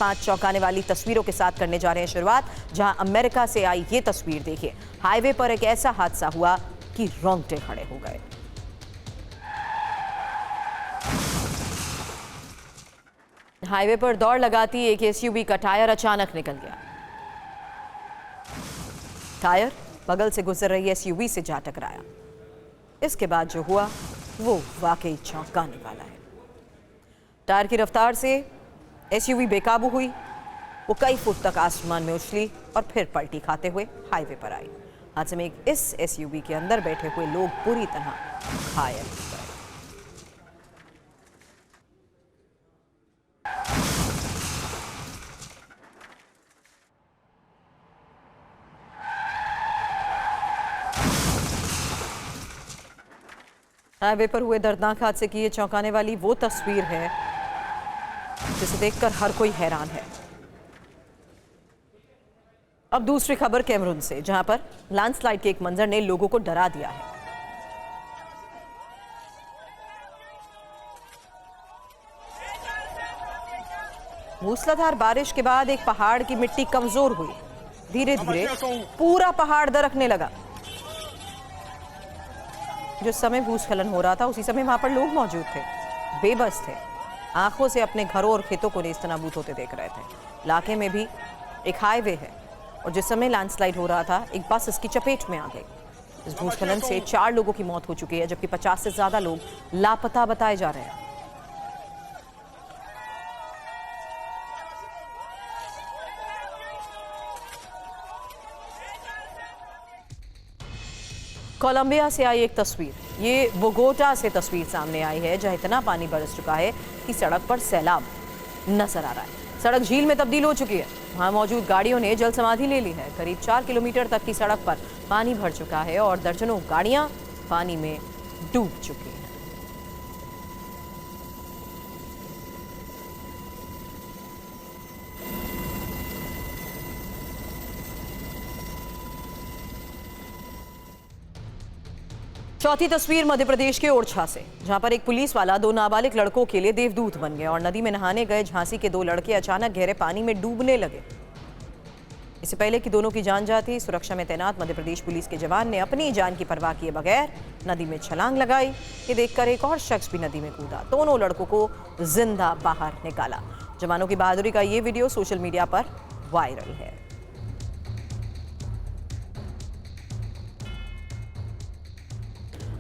5 चौंकाने वाली तस्वीरों के साथ करने जा रहे हैं शुरुआत, जहां अमेरिका से आई ये तस्वीर देखिए। हाईवे पर एक ऐसा हादसा हुआ कि रोंगटे खड़े हो गए। हाईवे पर दौड़ लगाती एक एसयूवी का टायर अचानक निकल गया। टायर बगल से गुजर रही एसयूवी से जा टकराया। इसके बाद जो हुआ वो वाकई चौंकाने वाला है। टायर की रफ्तार से एसयूवी बेकाबू हुई, वो कई फुट तक आसमान में उछली और फिर पलटी खाते हुए हाईवे पर आई। हादसे में इस एसयूवी के अंदर बैठे हुए लोग पूरी तरह घायल हो गए। हाईवे पर हुए दर्दनाक हादसे की ये चौंकाने वाली वो तस्वीर है जिसे देखकर हर कोई हैरान है। अब दूसरी खबर कैमरून से, जहां पर लैंडस्लाइड के एक मंजर ने लोगों को डरा दिया है। मूसलाधार बारिश के बाद एक पहाड़ की मिट्टी कमजोर हुई, धीरे धीरे पूरा पहाड़ दरकने लगा। जिस समय भूस्खलन हो रहा था उसी समय वहां पर लोग मौजूद थे, बेबस थे, आंखों से अपने घरों और खेतों को नेस्तनाबूद होते देख रहे थे। इलाके में भी एक हाईवे है और जिस समय लैंडस्लाइड हो रहा था एक बस इसकी चपेट में आ गई। इस भूस्खलन से 4 लोगों की मौत हो चुकी है, जबकि 50 से ज्यादा लोग लापता बताए जा रहे हैं। कोलंबिया से आई एक तस्वीर, ये बोगोटा से तस्वीर सामने आई है, जहां इतना पानी बरस चुका है कि सड़क पर सैलाब नजर आ रहा है। सड़क झील में तब्दील हो चुकी है। वहां मौजूद गाड़ियों ने जल समाधि ले ली है। करीब 4 किलोमीटर तक की सड़क पर पानी भर चुका है और दर्जनों गाड़ियां पानी में डूब चुकी हैं। चौथी तस्वीर मध्य प्रदेश के ओरछा से, जहां पर एक पुलिस वाला 2 नाबालिग लड़कों के लिए देवदूत बन गया और नदी में नहाने गए झांसी के 2 लड़के अचानक गहरे पानी में डूबने लगे। इससे पहले कि दोनों की जान जाती, सुरक्षा में तैनात मध्य प्रदेश पुलिस के जवान ने अपनी जान की परवाह किए बगैर नदी में छलांग लगाई। ये देखकर एक और शख्स भी नदी में कूदा, दोनों लड़कों को जिंदा बाहर निकाला। जवानों की बहादुरी का ये वीडियो सोशल मीडिया पर वायरल है।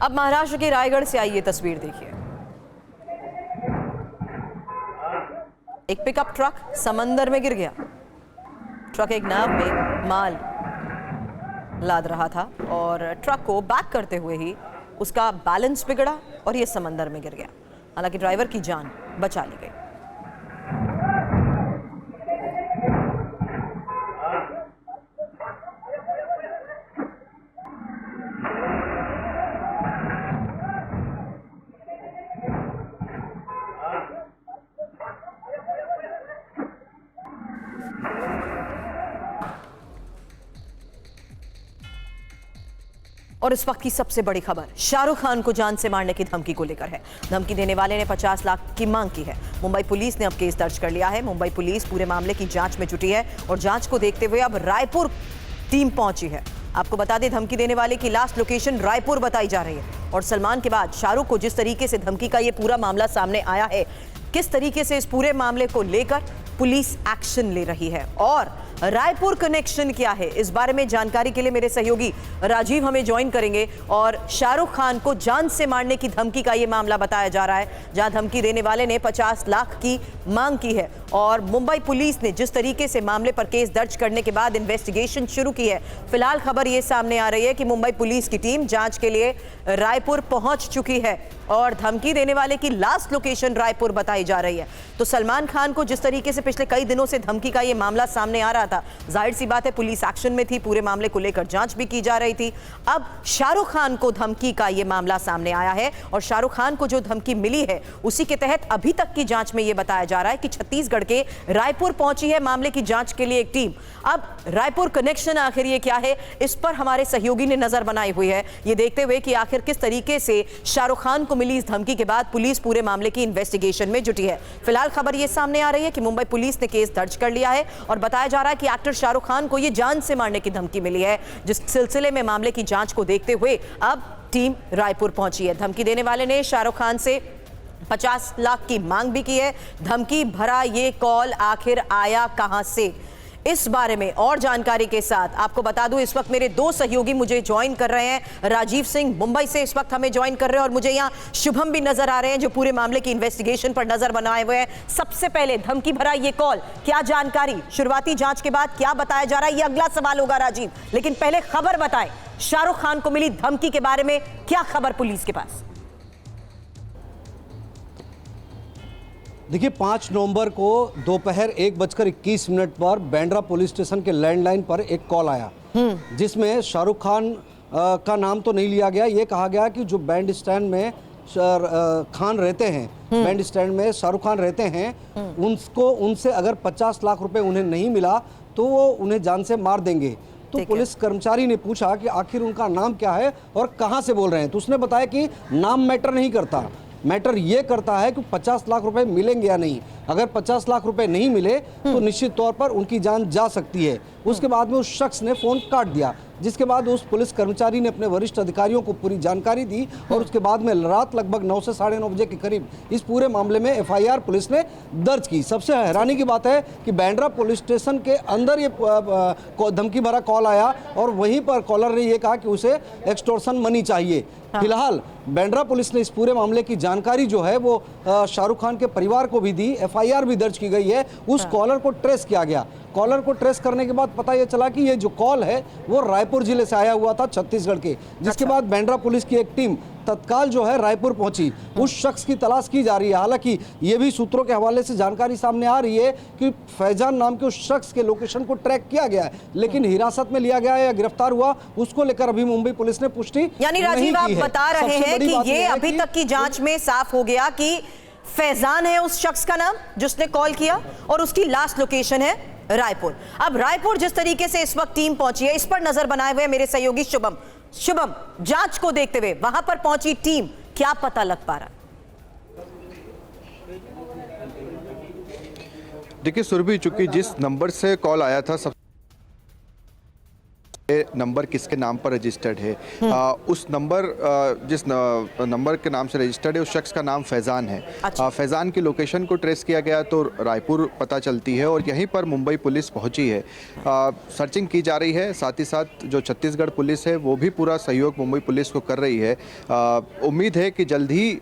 अब महाराष्ट्र के रायगढ़ से आई ये तस्वीर देखिए। एक पिकअप ट्रक समंदर में गिर गया। ट्रक एक नाव में माल लाद रहा था और ट्रक को बैक करते हुए ही उसका बैलेंस बिगड़ा और ये समंदर में गिर गया। हालांकि ड्राइवर की जान बचा ली गई। और इस वक्त की सबसे बड़ी खबर शाहरुख खान को जान से मारने की धमकी को लेकर है। धमकी देने वाले ने 50 लाख की मांग की है। मुंबई पुलिस ने अब केस दर्ज कर लिया है। मुंबई पुलिस पूरे मामले की जांच में जुटी है और जांच को देखते हुए अब रायपुर टीम पहुंची है। आपको बता दें, धमकी देने वाले की लास्ट लोकेशन रायपुर बताई जा रही है और सलमान के बाद शाहरुख को जिस तरीके से धमकी का ये पूरा मामला सामने आया है, किस तरीके से इस पूरे मामले को लेकर पुलिस एक्शन ले रही है और रायपुर कनेक्शन क्या है, इस बारे में जानकारी के लिए मेरे सहयोगी राजीव हमें ज्वाइन करेंगे। और शाहरुख खान को जान से मारने की धमकी का यह मामला बताया जा रहा है, जहां धमकी देने वाले ने 50 लाख की मांग की है और मुंबई पुलिस ने जिस तरीके से मामले पर केस दर्ज करने के बाद इन्वेस्टिगेशन शुरू की है। फिलहाल खबर यह सामने आ रही है कि मुंबई पुलिस की टीम जांच के लिए रायपुर पहुंच चुकी है और धमकी देने वाले की लास्ट लोकेशन रायपुर बताई जा रही है। तो सलमान खान को जिस तरीके से पिछले कई दिनों से धमकी का यह मामला सामने आ रहा था, जाहिर सी बात है पुलिस एक्शन में थी, पूरे मामले को लेकर जांच भी की जा रही थी। अब शाहरुख खान को धमकी का यह मामला सामने आया है और शाहरुख खान को जो धमकी मिली है उसी के तहत अभी तक की जांच में यह बताया जा रहा है कि छत्तीसगढ़ के रायपुर पहुंची है मामले की जांच के लिए एक टीम। अब रायपुर कनेक्शन आखिर ये क्या है, इस पर हमारे सहयोगी ने नजर बनाई हुई है, ये देखते हुए कि आखिर किस तरीके से शाहरुख खान को मिली इस धमकी के बाद पुलिस पूरे मामले की इन्वेस्टिगेशन में जुटी है। फिलहाल खबर यह सामने आ रही है कि मुंबई पुलिस ने केस दर्ज कर लिया है और बताया जा रहा है कि एक्टर शाहरुख खान को ये जान से मारने की धमकी मिली है, जिस सिलसिले में मामले की जांच को देखते हुए अब टीम रायपुर पहुंची है। धमकी देने वाले ने शाहरुख खान से 50 लाख की मांग भी की है। धमकी भरा ये कॉल आखिर आया कहां से, इस बारे में और जानकारी के साथ आपको बता दूं, इस वक्त मेरे दो सहयोगी मुझे ज्वाइन कर रहे हैं। राजीव सिंह मुंबई से इस वक्त हमें ज्वाइन कर रहे हैं और मुझे यहाँ शुभम भी नजर आ रहे हैं जो पूरे मामले की इन्वेस्टिगेशन पर नजर बनाए हुए हैं। सबसे पहले धमकी भरा ये कॉल, क्या जानकारी, शुरुआती जांच के बाद क्या बताया जा रहा है, ये अगला सवाल होगा राजीव, लेकिन पहले खबर बताएं, शाहरुख खान को मिली धमकी के बारे में क्या खबर पुलिस के पास? देखिए 5 नवंबर को दोपहर 1:21 पर बांद्रा पुलिस स्टेशन के लैंडलाइन पर एक कॉल आया जिसमें शाहरुख खान का नाम तो नहीं लिया गया। ये कहा गया कि जो बैंड स्टैंड में खान रहते हैं, बैंड स्टैंड में शाहरुख खान रहते हैं, उनसे अगर 50 लाख रुपए उन्हें नहीं मिला तो वो उन्हें जान से मार देंगे। तो पुलिस कर्मचारी ने पूछा कि आखिर उनका नाम क्या है और कहां से बोल रहे हैं, तो उसने बताया कि नाम मैटर नहीं करता, मैटर ये करता है कि 50 लाख रुपए मिलेंगे या नहीं। अगर 50 लाख रुपए नहीं मिले तो निश्चित तौर पर उनकी जान जा सकती है। उसके बाद में उस शख्स ने फोन काट दिया, जिसके बाद उस पुलिस कर्मचारी ने अपने वरिष्ठ अधिकारियों को पूरी जानकारी दी और उसके बाद में रात लगभग 9 से 9:30 बजे के करीब इस पूरे मामले में FIR पुलिस ने दर्ज की। सबसे हैरानी की बात है कि बांद्रा पुलिस स्टेशन के अंदर ये धमकी भरा कॉल आया और वहीं पर कॉलर ने यह कहा कि उसे एक्सटॉर्शन मनी चाहिए। फिलहाल बांद्रा पुलिस ने इस पूरे मामले की जानकारी जो है वो शाहरुख खान के परिवार को भी दी, FIR भी दर्ज की गई है। उस कॉलर को ट्रेस किया गया। कॉलर को ट्रेस करने के बाद पता ये चला कि ये जो कॉल है वो रायपुर जिले से आया हुआ था, छत्तीसगढ़ के, जिसके बाद बांद्रा पुलिस की एक टीम तत्काल जो है रायपुर पहुंची। उस शख्स की तलाश की जा रही है। हालांकि ये भी सूत्रों के हवाले से जानकारी सामने आ रही है कि फैजान नाम के उस शख्स के लोकेशन को ट्रैक किया गया है, लेकिन हिरासत में लिया गया है या गिरफ्तार हुआ उसको लेकर अभी मुंबई पुलिस ने पुष्टि, यानी राजीव आप बता रहे हैं कि ये अभी तक की जांच में साफ हो गया कि फैजान है उस शख्स का नाम जिसने कॉल किया और उसकी लास्ट लोकेशन है रायपुर। अब रायपुर जिस तरीके से इस वक्त टीम पहुंची है, इस पर नजर बनाए हुए मेरे सहयोगी शुभम, जांच को देखते हुए वहां पर पहुंची टीम, क्या पता लग पा रहा है? देखिए सुरभि, चूंकि जिस नंबर से कॉल आया था नंबर किसके नाम पर रजिस्टर्ड है, उस नंबर जिस नंबर के नाम से रजिस्टर्ड है उस शख्स का नाम फैजान है। अच्छा। फैजान की लोकेशन को ट्रेस किया गया तो रायपुर पता चलती है और यहीं पर मुंबई पुलिस पहुंची है। सर्चिंग की जा रही है, साथ ही साथ जो छत्तीसगढ़ पुलिस है वो भी पूरा सहयोग मुंबई पुलिस को कर रही है। उम्मीद है कि जल्द ही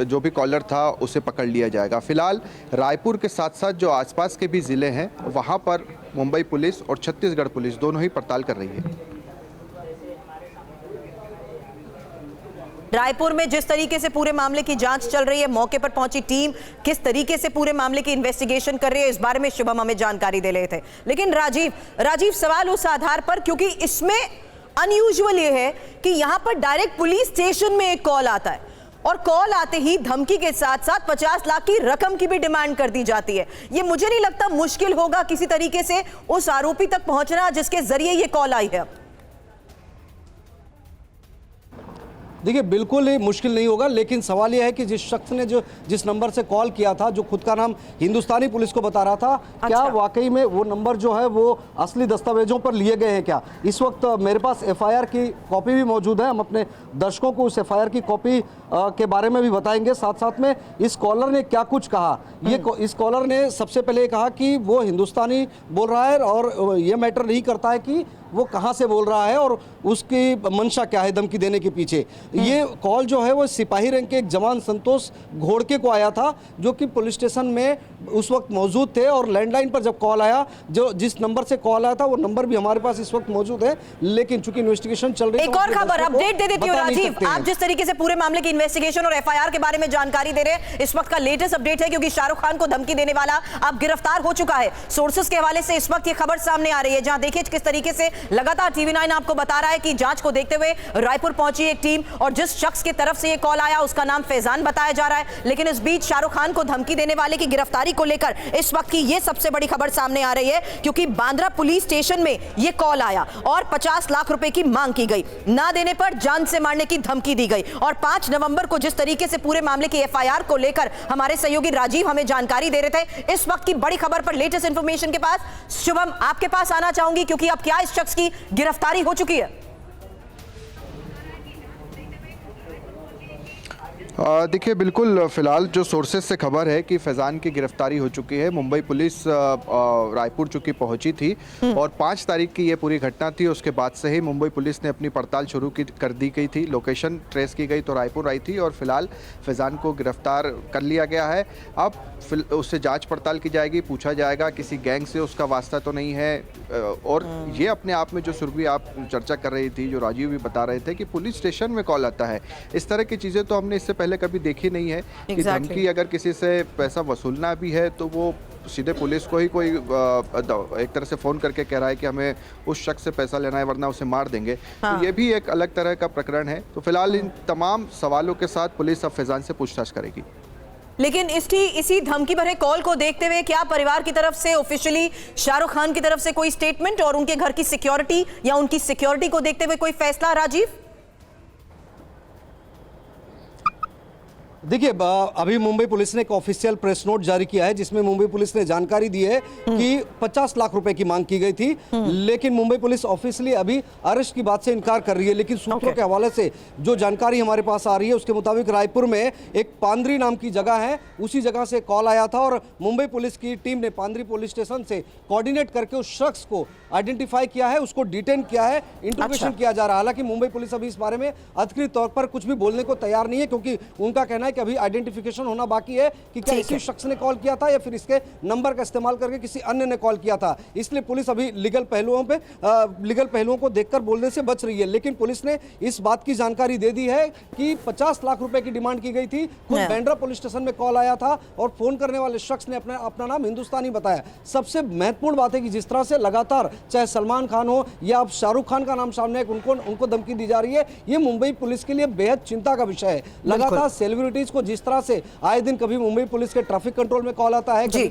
जो भी कॉलर था उसे पकड़ लिया जाएगा। फिलहाल रायपुर के साथ साथ जो आसपास के भी ज़िले हैं वहाँ पर मुंबई पुलिस और छत्तीसगढ़ पुलिस दोनों ही पड़ताल कर रही है। रायपुर में जिस तरीके से पूरे मामले की जांच चल रही है, मौके पर पहुंची टीम किस तरीके से पूरे मामले की इन्वेस्टिगेशन कर रही है, इस बारे में शुभम हमें जानकारी दे रहे थे। लेकिन राजीव सवाल उस आधार पर, क्योंकि इसमें अनयूजुअल ये है कि यहां पर डायरेक्ट पुलिस स्टेशन में एक कॉल आता है और कॉल आते ही धमकी के साथ साथ 50 लाख की रकम की भी डिमांड कर दी जाती है। ये मुझे नहीं लगता मुश्किल होगा किसी तरीके से उस आरोपी तक पहुंचना जिसके जरिए ये कॉल आई है। देखिए बिल्कुल ही मुश्किल नहीं होगा, लेकिन सवाल यह है कि जिस शख्स ने जिस नंबर से कॉल किया था, जो खुद का नाम हिंदुस्तानी पुलिस को बता रहा था, क्या वाकई में वो नंबर जो है वो असली दस्तावेजों पर लिए गए हैं क्या? इस वक्त मेरे पास FIR की कॉपी भी मौजूद है, हम अपने दर्शकों को उस FIR की कॉपी के बारे में भी बताएंगे। साथ साथ में इस कॉलर ने क्या कुछ कहा, इस कॉलर ने सबसे पहले कहा कि वो हिंदुस्तानी बोल रहा है और ये मैटर नहीं करता है कि वो कहाँ से बोल रहा है और उसकी मंशा क्या है धमकी देने के पीछे। ये कॉल जो है वो सिपाही रैंक के एक जवान संतोष घोड़के को आया था, जो कि पुलिस स्टेशन में उस वक्त मौजूद थे और लैंडलाइन पर जब कॉल आया, जो जिस नंबर से कॉल आया था वो नंबर भी हमारे पास इस वक्त मौजूद है, लेकिन चूंकि इन्वेस्टिगेशन चल रही है। एक और खबर अपडेट दे देती हूँ राजीव, आप जिस तरीके से पूरे मामले की इन्वेस्टिगेशन और FIR के बारे में जानकारी दे रहे हैं, इस वक्त का लेटेस्ट अपडेट है क्योंकि शाहरुख खान को धमकी देने वाला अब गिरफ्तार हो चुका है। सोर्सेस के हवाले से इस वक्त ये खबर सामने आ रही है, जहां देखिए किस तरीके से लगातार TV9 आपको बता रहा है कि जांच को देखते हुए रायपुर पहुंची एक टीम और जिस शख्स की तरफ से ये कॉल आया उसका नाम फैजान बताया जा रहा है। लेकिन इस बीच शाहरुख खान को धमकी देने वाले की गिरफ्तारी को लेकर इस वक्त की ये सबसे बड़ी खबर सामने आ रही है, क्योंकि बांद्रा पुलिस स्टेशन में ये कॉल आया और 50 लाख रुपए की मांग की गई। ना देने पर जान से मारने की धमकी दी गई। और 5 नवंबर को जिस तरीके से पूरे मामले की FIR को लेकर हमारे सहयोगी राजीव हमें जानकारी दे रहे थे, इस वक्त की बड़ी खबर पर लेटेस्ट इंफॉर्मेशन के पास शुभम आपके पास आना चाहूंगी, क्योंकि अब क्या इस शख्स की गिरफ्तारी हो चुकी है? देखिए, बिल्कुल फिलहाल जो सोर्सेज से खबर है कि फैजान की गिरफ्तारी हो चुकी है। मुंबई पुलिस रायपुर चूंकि पहुंची थी और 5 तारीख की ये पूरी घटना थी, उसके बाद से ही मुंबई पुलिस ने अपनी पड़ताल शुरू कर दी गई थी। लोकेशन ट्रेस की गई तो रायपुर आई थी और फिलहाल फैजान को गिरफ्तार कर लिया गया है। अब उससे जांच पड़ताल की जाएगी, पूछा जाएगा किसी गैंग से उसका वास्ता तो नहीं है। और ये अपने आप में जो सुरभि आप चर्चा कर रही थी, जो राजीव भी बता रहे थे कि पुलिस स्टेशन में कॉल आता है, इस तरह की चीज़ें तो हमने इससे पहले कभी देखी नहीं है। कि धमकी अगर किसी से पैसा वसूलना भी है तो वो सीधे पुलिस को ही कोई एक तरह से फ़ोन करके कह रहा है कि हमें उस शख्स से पैसा लेना है वरना उसे मार देंगे। हाँ। तो ये भी एक अलग तरह का प्रकरण है। तो फिलहाल इन तमाम सवालों के साथ पुलिस अब फैजान से पूछताछ करेगी। लेकिन इसी धमकी भरे कॉल को देखते हुए क्या परिवार की तरफ से ऑफिशियली शाहरुख खान की तरफ से कोई स्टेटमेंट और उनके घर की सिक्योरिटी या उनकी सिक्योरिटी को देखते हुए कोई फैसला, राजीव? देखिए, अभी मुंबई पुलिस ने एक ऑफिशियल प्रेस नोट जारी किया है जिसमें मुंबई पुलिस ने जानकारी दी है कि 50 लाख रुपए की मांग की गई थी। लेकिन मुंबई पुलिस ऑफिशियली अभी अरेस्ट की बात से इनकार कर रही है। लेकिन सूत्रों के हवाले से जो जानकारी हमारे पास आ रही है उसके मुताबिक रायपुर में एक पांद्री नाम की जगह है, उसी जगह से कॉल आया था और मुंबई पुलिस की टीम ने पांद्री पुलिस स्टेशन से कोऑर्डिनेट करके उस शख्स को आइडेंटिफाई किया है, उसको डिटेन किया है, इंट्रोगेशन किया जा रहा है। हालांकि मुंबई पुलिस अभी इस बारे में अधिकृत तौर पर कुछ भी बोलने को तैयार नहीं है, क्योंकि उनका कहना है कि अभी आइडेंटिफिकेशन होना बाकी है कि क्या इसी शख्स ने कॉल किया था या फिर इसके नंबर का इस्तेमाल करके किसी अन्य ने कॉल किया था। इसलिए पुलिस अभी लीगल पहलुओं को देखकर बोलने से बच रही है। लेकिन पुलिस ने इस बात की जानकारी दे दी है कि 50 लाख रुपए की डिमांड की गई थी। खुद बांद्रा पुलिस स्टेशन में कॉल आया था और फोन करने वाले शख्स ने अपना नाम हिंदुस्तानी बताया। सबसे महत्वपूर्ण बात है कि जिस तरह से लगातार चाहे सलमान खान हो या अब शाहरुख खान का नाम सामने है, उनको धमकी दी जा रही है, ये मुंबई पुलिस के लिए बेहद चिंता का विषय है। लगातार सेलिब्रिटीज को जिस तरह से आए दिन कभी मुंबई पुलिस के ट्रैफिक कंट्रोल में कॉल आता है, कभी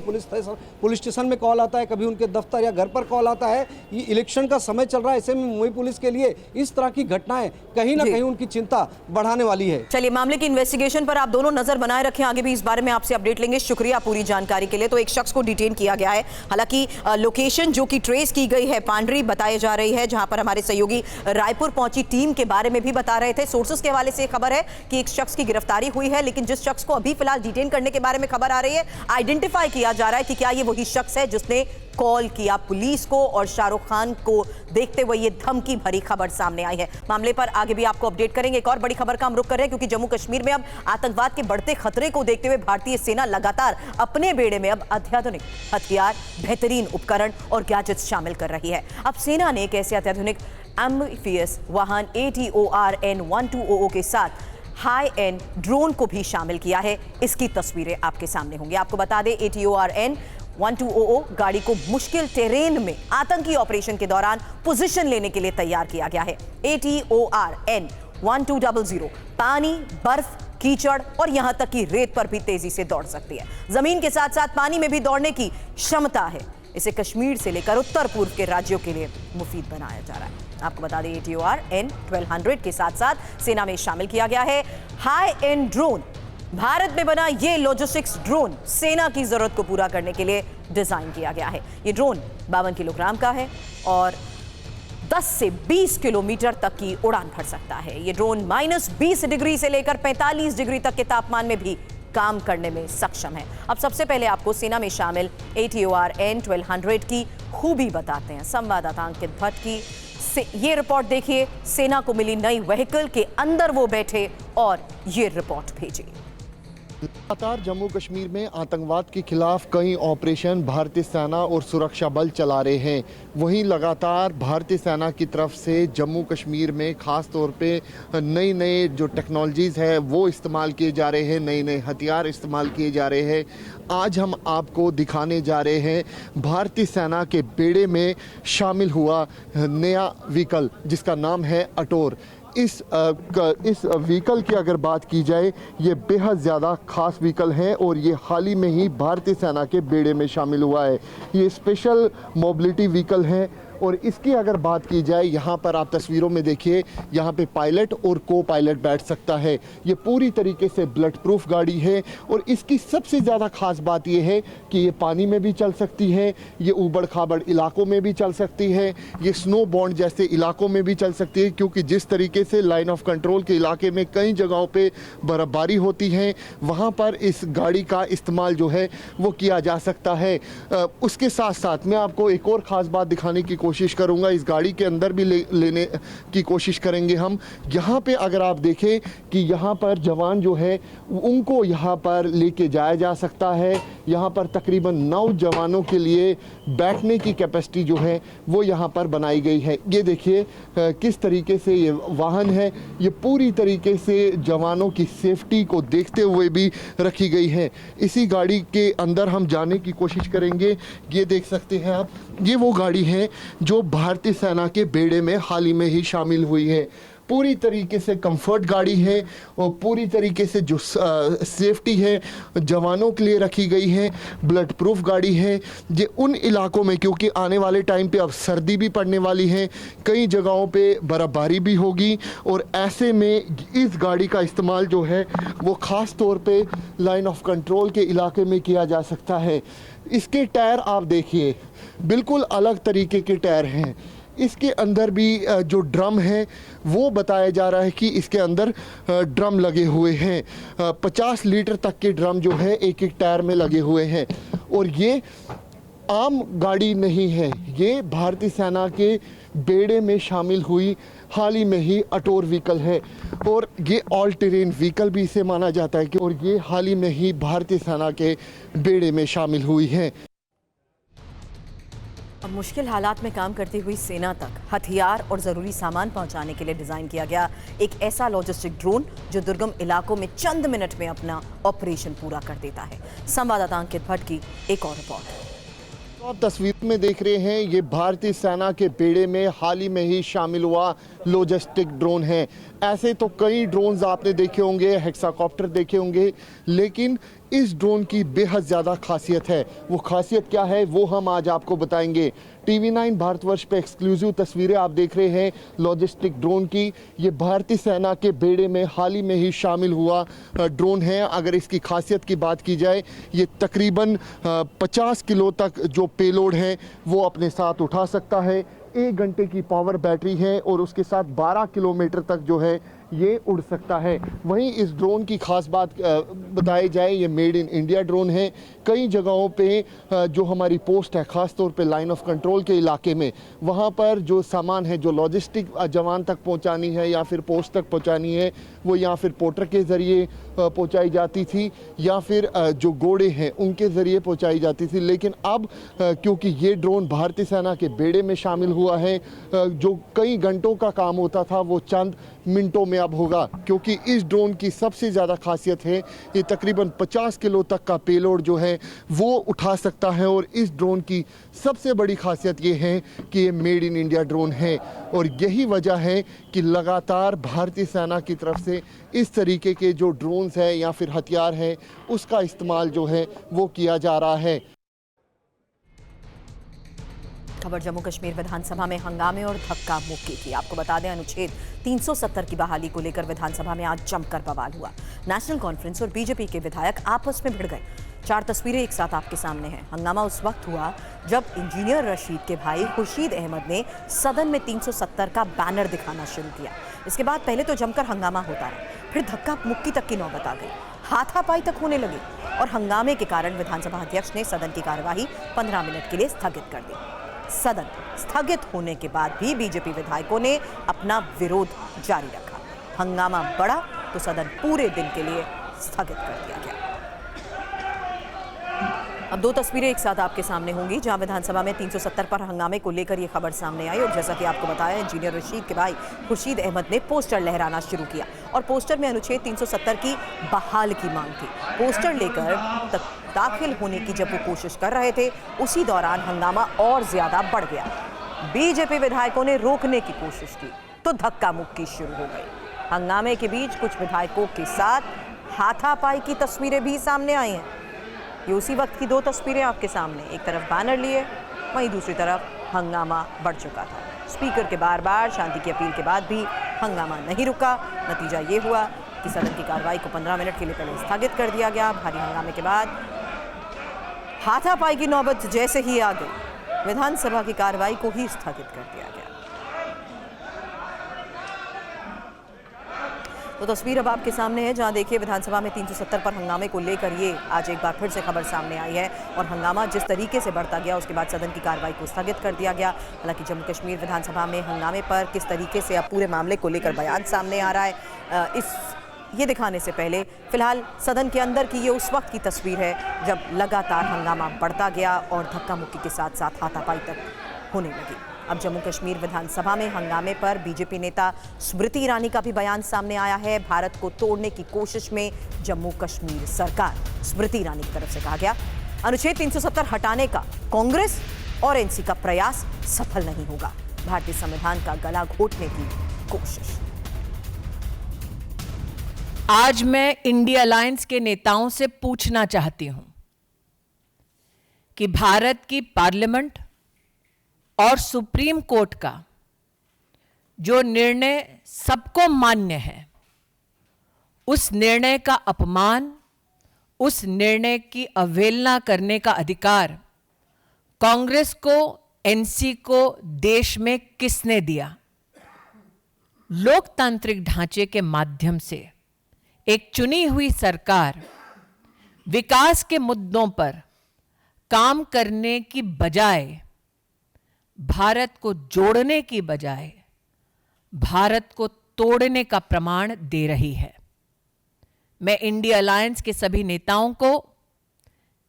पुलिस स्टेशन में कॉल आता है, कभी उनके दफ्तर या घर पर कॉल आता है। ये इलेक्शन का समय चल रहा है, ऐसे में मुंबई पुलिस के लिए इस तरह की घटनाएं कहीं ना कहीं उनकी चिंता बढ़ाने वाली है। चलिए, मामले की इन्वेस्टिगेशन पर आप दोनों नजर बनाए रखें, आगे भी इस बारे में आपसे अपडेट लेंगे। शुक्रिया पूरी जानकारी के लिए। तो एक शख्स को डिटेन किया गया है, हालांकि लोकेशन जो कि ट्रेस की गई है पांड्री बताई जा रही है, जहां पर हमारे सहयोगी रायपुर पहुंची टीम के बारे में भी बता रहे थे। सोर्सेस के हवाले से खबर है कि एक शख्स की गिरफ्तारी हुई है, लेकिन जिस शख्स को अभी फिलहाल डिटेन करने के बारे में खबर आ रही है, आइडेंटिफाई किया जा रहा है कि क्या ये वही शख्स है जिसने कॉल किया पुलिस को और शाहरुख खान को देखते हुए ये धमकी भरी खबर सामने आई है। मामले पर आगे भी आपको अपडेट करेंगे। एक और बड़ी खबर का हम रुख कर रहे हैं, क्योंकि जम्मू कश्मीर में अब आतंकवाद के बढ़ते खतरे को देखते हुए भारतीय सेना लगातार अपने बेड़े में अब अत्याधुनिक हथियार, बेहतरीन उपकरण और गैजेट्स शामिल कर रही है। अब सेना ने एक ऐसे अत्याधुनिक एम्फिबियस वाहन ATORN-1200 के साथ हाई एंड ड्रोन को भी शामिल किया है। इसकी तस्वीरें आपके सामने होंगी। आपको बता दें, ATORN-1200 गाड़ी को मुश्किल टेरेन में आतंकी ऑपरेशन के दौरान पोजीशन लेने के लिए तैयार किया गया है। ATORN-1200 पानी, बर्फ, कीचड़ और यहां तक कि रेत पर भी तेजी से दौड़ सकती है। जमीन के साथ साथ पानी में भी दौड़ने की क्षमता है। इसे कश्मीर से लेकर उत्तर पूर्व के राज्यों के लिए मुफीद बनाया जा रहा है। आपको बता दें, ATORN-1200 के साथ साथ सेना में शामिल किया गया है हाई एंड ड्रोन। भारत में बना ये लॉजिस्टिक्स ड्रोन सेना की जरूरत को पूरा करने के लिए डिजाइन किया गया है। ये ड्रोन 52 किलोग्राम का है और 10 से 20 किलोमीटर तक की उड़ान भर सकता है। ये ड्रोन -20 डिग्री से लेकर 45 डिग्री तक के तापमान में भी काम करने में सक्षम है। अब सबसे पहले आपको सेना में शामिल ATORN-1200 की खूबी बताते हैं। संवाददाता अंकित भट्ट की ये रिपोर्ट देखिए। सेना को मिली नई व्हीकल के अंदर वो बैठे और ये रिपोर्ट भेजी। लगातार जम्मू कश्मीर में आतंकवाद के खिलाफ कई ऑपरेशन भारतीय सेना और सुरक्षा बल चला रहे हैं। वहीं लगातार भारतीय सेना की तरफ से जम्मू कश्मीर में खास तौर पे नई नई जो टेक्नोलॉजीज़ है वो इस्तेमाल किए जा रहे हैं, नए नए हथियार इस्तेमाल किए जा रहे हैं। आज हम आपको दिखाने जा रहे हैं भारतीय सेना के बेड़े में शामिल हुआ नया व्हीकल जिसका नाम है अटोर। इस व्हीकल की अगर बात की जाए, ये बेहद ज़्यादा ख़ास व्हीकल है और ये हाल ही में ही भारतीय सेना के बेड़े में शामिल हुआ है। ये स्पेशल मोबिलिटी व्हीकल है और इसकी अगर बात की जाए, यहाँ पर आप तस्वीरों में देखिए, यहाँ पे पायलट और को पायलट बैठ सकता है। ये पूरी तरीके से ब्लड प्रूफ गाड़ी है और इसकी सबसे ज़्यादा ख़ास बात ये है कि ये पानी में भी चल सकती है, ये ऊबड़ खाबड़ इलाकों में भी चल सकती है, ये स्नो बॉन्ड जैसे इलाकों में भी चल सकती है, क्योंकि जिस तरीके से लाइन ऑफ कंट्रोल के इलाके में कई जगहों पर बर्फ़बारी होती है, वहाँ पर इस गाड़ी का इस्तेमाल जो है वो किया जा सकता है। उसके साथ साथ मैं आपको एक और ख़ास बात दिखाने की कोशिश करूंगा। इस गाड़ी के अंदर भी लेने की कोशिश करेंगे हम। यहाँ पे अगर आप देखें कि यहाँ पर जवान जो है उनको यहाँ पर लेके जाया जा सकता है। यहाँ पर तकरीबन 9 जवानों के लिए बैठने की कैपेसिटी जो है वो यहाँ पर बनाई गई है। ये देखिए किस तरीके से ये वाहन है, ये पूरी तरीके से जवानों की सेफ्टी को देखते हुए भी रखी गई है। इसी गाड़ी के अंदर हम जाने की कोशिश करेंगे। ये देख सकते हैं आप, ये वो गाड़ी है जो भारतीय सेना के बेड़े में हाल ही में ही शामिल हुई है। पूरी तरीके से कंफर्ट गाड़ी है और पूरी तरीके से जो सेफ्टी है जवानों के लिए रखी गई है। ब्लड प्रूफ गाड़ी है। ये उन इलाकों में, क्योंकि आने वाले टाइम पे अब सर्दी भी पड़ने वाली है, कई जगहों पे बर्फ़बारी भी होगी और ऐसे में इस गाड़ी का इस्तेमाल जो है वो ख़ास तौर पे लाइन ऑफ कंट्रोल के इलाके में किया जा सकता है। इसके टायर आप देखिए, बिल्कुल अलग तरीके के टायर हैं। इसके अंदर भी जो ड्रम है वो बताया जा रहा है कि इसके अंदर ड्रम लगे हुए हैं। 50 लीटर तक के ड्रम जो है एक एक टायर में लगे हुए हैं और ये आम गाड़ी नहीं है, ये भारतीय सेना के बेड़े में शामिल हुई हाल ही में ही अटोर व्हीकल है और ये ऑल टेरेन व्हीकल भी इसे माना जाता है कि और ये हाल ही में ही भारतीय सेना के बेड़े में शामिल हुई है। अब मुश्किल हालात में काम करती हुई सेना तक हथियार और ज़रूरी सामान पहुंचाने के लिए डिज़ाइन किया गया एक ऐसा लॉजिस्टिक ड्रोन जो दुर्गम इलाकों में चंद मिनट में अपना ऑपरेशन पूरा कर देता है। संवाददाता अंकित भट्ट की एक और रिपोर्ट। तो आप तस्वीर में देख रहे हैं, ये भारतीय सेना के बेड़े में हाल ही में ही शामिल हुआ लॉजिस्टिक ड्रोन है। ऐसे तो कई ड्रोन्स आपने देखे होंगे, हेक्साकॉप्टर देखे होंगे, लेकिन इस ड्रोन की बेहद ज़्यादा खासियत है। वो खासियत क्या है वो हम आज आपको बताएंगे। TV9 भारतवर्ष पे एक्सक्लूसिव तस्वीरें आप देख रहे हैं लॉजिस्टिक ड्रोन की। ये भारतीय सेना के बेड़े में हाल ही में ही शामिल हुआ ड्रोन है। अगर इसकी खासियत की बात की जाए, ये तकरीबन 50 किलो तक जो पेलोड है वो अपने साथ उठा सकता है। 1 घंटे की पावर बैटरी है और उसके साथ 12 किलोमीटर तक जो है ये उड़ सकता है। वहीं इस ड्रोन की खास बात बताई जाए, ये मेड इन इंडिया ड्रोन है। कई जगहों पे जो हमारी पोस्ट है, ख़ास तौर पे लाइन ऑफ कंट्रोल के इलाके में, वहाँ पर जो सामान है, जो लॉजिस्टिक जवान तक पहुँचानी है या फिर पोस्ट तक पहुँचानी है, वो या फिर पोर्टर के ज़रिए पहुँचाई जाती थी या फिर जो घोड़े हैं उनके ज़रिए पहुँचाई जाती थी। लेकिन अब क्योंकि ये ड्रोन भारतीय सेना के बेड़े में शामिल हुआ है, जो कई घंटों का काम होता था वो चंद मिनटों में अब होगा, क्योंकि इस ड्रोन की सबसे ज़्यादा खासियत है ये तकरीबन 50 किलो तक का पेलोड जो है वो उठा सकता है। और इस ड्रोन की सबसे बड़ी खासियत ये है कि ये मेड इन इंडिया ड्रोन है और यही वजह है कि लगातार भारतीय सेना की तरफ से इस तरीके के जो ड्रोन्स हैं या फिर हथियार हैं उसका इस्तेमाल जो है वो किया जा रहा है। खबर जम्मू कश्मीर विधानसभा में हंगामे और धक्का मुक्की की। आपको बता दें, अनुच्छेद 370 की बहाली को लेकर विधानसभा में आज जमकर बवाल हुआ। नेशनल कॉन्फ्रेंस और बीजेपी के विधायक आपस में भिड़ गए। 4 तस्वीरें एक साथ आपके सामने हैं। हंगामा उस वक्त हुआ जब इंजीनियर रशीद के भाई खुर्शीद अहमद ने सदन में 370 का बैनर दिखाना शुरू किया। इसके बाद पहले तो जमकर हंगामा होता रहा, फिर धक्का मुक्की तक की नौबत आ गई, हाथापाई तक होने लगी और हंगामे के कारण विधानसभा अध्यक्ष ने सदन की कार्यवाही 15 मिनट के लिए स्थगित कर दी। सदन स्थगित होने के बाद भी बीजेपी विधायकों ने अपना विरोध जारी रखा। हंगामा बढ़ा तो सदन पूरे दिन के लिए स्थगित कर दिया गया। अब दो तस्वीरें एक साथ आपके सामने होंगी, जहां विधानसभा में 370 पर हंगामे को लेकर ये खबर सामने आई और जैसा कि आपको बताया, इंजीनियर रशीद के भाई खुर्शीद अहमद ने पोस्टर लहराना शुरू किया और पोस्टर में अनुच्छेद 370 की बहाल की मांग थी। पोस्टर लेकर दाखिल होने की जब वो कोशिश कर रहे थे, उसी दौरान हंगामा और ज्यादा बढ़ गया। बीजेपी विधायकों ने रोकने की कोशिश की तो धक्का मुक्की शुरू हो गई। हंगामे के बीच कुछ विधायकों के साथ हाथापाई की तस्वीरें भी सामने आई हैं। ये उसी वक्त की दो तस्वीरें आपके सामने, एक तरफ बैनर लिए, वहीं दूसरी तरफ हंगामा बढ़ चुका था। स्पीकर के बार बार शांति की अपील के बाद भी हंगामा नहीं रुका। नतीजा ये हुआ कि सदन की कार्रवाई को 15 मिनट के लिए पहले स्थगित कर दिया गया। भारी हंगामे के बाद हाथापाई की नौबत जैसे ही आ गई, विधानसभा की कार्रवाई को ही स्थगित कर दिया गया। तो तस्वीर अब आपके सामने है, जहां देखिए विधानसभा में 370 पर हंगामे को लेकर ये आज एक बार फिर से खबर सामने आई है और हंगामा जिस तरीके से बढ़ता गया, उसके बाद सदन की कार्रवाई को स्थगित कर दिया गया। हालांकि जम्मू कश्मीर विधानसभा में हंगामे पर किस तरीके से अब पूरे मामले को लेकर बयान सामने आ रहा है, ये दिखाने से पहले फिलहाल सदन के अंदर की ये उस वक्त की तस्वीर है जब लगातार हंगामा बढ़ता गया और धक्का मुक्की के साथ साथ हाथापाई तक होने लगी। अब जम्मू कश्मीर विधानसभा में हंगामे पर बीजेपी नेता स्मृति ईरानी का भी बयान सामने आया है। भारत को तोड़ने की कोशिश में जम्मू कश्मीर सरकार, स्मृति ईरानी की तरफ से कहा गया, अनुच्छेद 370 हटाने का कांग्रेस और एनसी का प्रयास सफल नहीं होगा। भारतीय संविधान का गला घोटने की कोशिश। आज मैं इंडिया अलायंस के नेताओं से पूछना चाहती हूं कि भारत की पार्लियामेंट और सुप्रीम कोर्ट का जो निर्णय सबको मान्य है, उस निर्णय का अपमान, उस निर्णय की अवहेलना करने का अधिकार कांग्रेस को, एनसी को देश में किसने दिया? लोकतांत्रिक ढांचे के माध्यम से एक चुनी हुई सरकार विकास के मुद्दों पर काम करने की बजाय, भारत को जोड़ने की बजाय भारत को तोड़ने का प्रमाण दे रही है। मैं इंडिया अलायंस के सभी नेताओं को,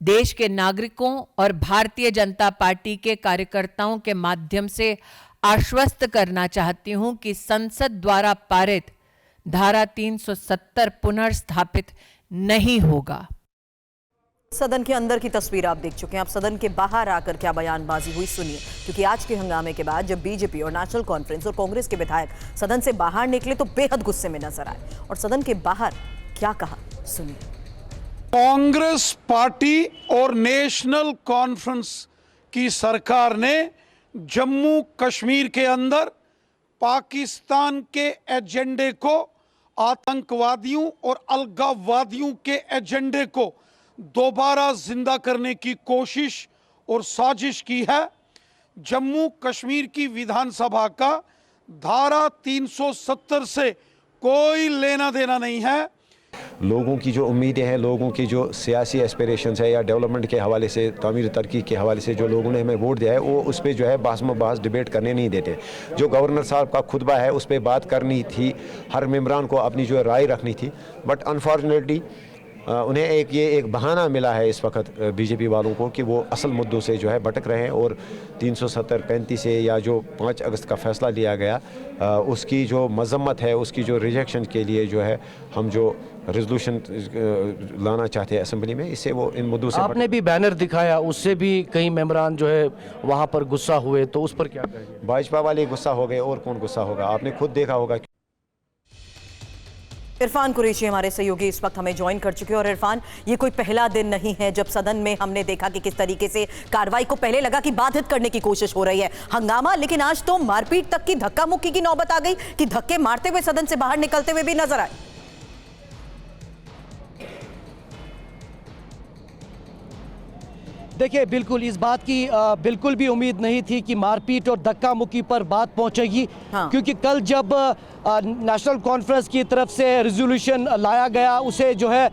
देश के नागरिकों और भारतीय जनता पार्टी के कार्यकर्ताओं के माध्यम से आश्वस्त करना चाहती हूं कि संसद द्वारा पारित धारा 370 पुनर्स्थापित नहीं होगा। सदन के अंदर की तस्वीर आप देख चुके हैं। अब सदन के बाहर आकर क्या बयानबाजी हुई सुनिए, क्योंकि आज के हंगामे के बाद जब बीजेपी और नेशनल कॉन्फ्रेंस और कांग्रेस के विधायक सदन से बाहर निकले तो बेहद गुस्से में नजर आए और सदन के बाहर क्या कहा सुनिए। कांग्रेस पार्टी और नेशनल कॉन्फ्रेंस की सरकार ने जम्मू कश्मीर के अंदर पाकिस्तान के एजेंडे को, आतंकवादियों और अलगाववादियों के एजेंडे को दोबारा जिंदा करने की कोशिश और साजिश की है। जम्मू कश्मीर की विधानसभा का धारा 370 से कोई लेना देना नहीं है। लोगों की जो उम्मीदें हैं, लोगों की जो सियासी एस्पिरेशंस है या डेवलपमेंट के हवाले से, तामीर तरक्की के हवाले से जो लोगों ने हमें वोट दिया है, वो उस पर जो है बहस डिबेट करने नहीं देते। जो गवर्नर साहब का खुतबा है उस पर बात करनी थी, हर मेंबरान को अपनी जो राय रखनी थी, बट अनफॉर्चुनेटली उन्हें एक बहाना मिला है इस वक्त बीजेपी वालों को कि वो असल मुद्दों से जो है भटक रहे हैं और 370-35 से या जो 5 अगस्त का फैसला लिया गया उसकी जो मजम्मत है, उसकी जो रिजेक्शन के लिए जो है हम जो रेजोल्यूशन लाना चाहते हैं असेंबली में, इससे वो इन मुद्दों से आपने भी बैनर दिखाया, उससे भी कई मेंबरान जो है वहाँ पर गुस्सा हुए, तो उस पर क्या कहेंगे? भाजपा वाले गुस्सा हो गए और कौन गुस्सा होगा? आपने खुद देखा होगा। इरफान कुरैशी हमारे सहयोगी इस वक्त हमें ज्वाइन कर चुके हैं। और इरफान, ये कोई पहला दिन नहीं है जब सदन में हमने देखा कि किस तरीके से कार्रवाई को पहले लगा कि बाधित करने की कोशिश हो रही है, हंगामा, लेकिन आज तो मारपीट तक की, धक्का मुक्की की नौबत आ गई कि धक्के मारते हुए सदन से बाहर निकलते हुए भी नजर आए। देखिए, बिल्कुल इस बात की बिल्कुल भी उम्मीद नहीं थी कि मारपीट और धक्का मुक्की पर बात पहुंचेगी। हाँ। क्योंकि कल जब नेशनल कॉन्फ्रेंस की तरफ से रेजोल्यूशन लाया गया, उसे जो है